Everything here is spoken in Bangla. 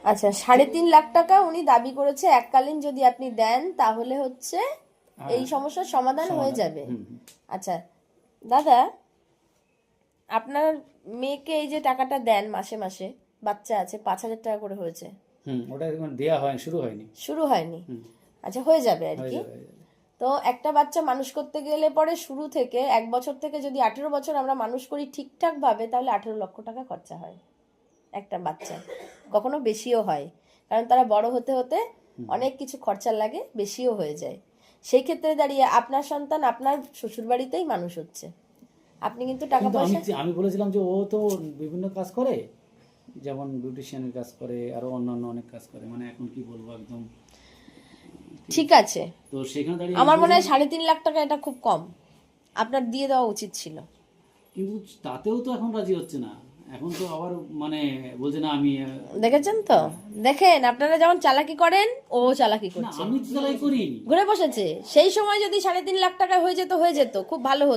আচ্ছা, 3.5 লাখ টাকা উনি দাবি করেছে এককালীন যদি আপনি দেন তাহলে হচ্ছে এই সমস্যার সমাধান হয়ে যাবে। আচ্ছা দাদা, আপনার মেয়েকে এই যে টাকাটা দেন মাসে মাসে, বাচ্চা আছে, 5,000 টাকা করে হয়েছে, ওটা এখন দেয়া হয়, শুরু হয়নি। শুরু হয়নি? আচ্ছা, হয়ে যাবে আর হয়ে কি। যাবে, হয়ে যাবে। তো একটা বাচ্চা মানুষ করতে গেলে পরে শুরু থেকে 1 বছর থেকে যদি 18 বছর আমরা মানুষ করি ঠিকঠাক ভাবে, তাহলে 18 লক্ষ টাকা খরচা হয় একটা বাচ্চা, কখনো বেশিও হয়, কারণ তারা বড় হতে হতে অনেক কিছু খরচা লাগে, বেশিও হয়ে যায়। সেই ক্ষেত্রে দাঁড়িয়ে আপনার সন্তান আপনার শ্বশুর বাড়িতেই মানুষ হচ্ছে, আপনি কিন্তু টাকা কিন্তু পয়সা আমি বলেছিলাম যে ও তো বিভিন্ন কাজ করে, যেমন বিউটিশিয়ানের কাজ করে, আরো অন্যান্য অনেক কাজ করে, মানে এখন কি বলবো একদম। ঠিক আছে, তো সেখানে দাঁড়িয়ে আমার মনে হয় 3.5 লাখ টাকা এটা খুব কম, আপনার দিয়ে দেওয়া উচিত ছিল। কিন্তু তাতেও তো এখন রাজি হচ্ছে না, এখন তো আবার মানে বলছে না আমি দেখেছেন তো, দেখেন আপনারা যেমন চালাকি করেন ও চালাকি না করছে, আমি তো তাই করি। ঘুরে বসেছে। সেই সময় যদি 3.5 লাখ টাকা হয়ে যেত খুব ভালো হতো।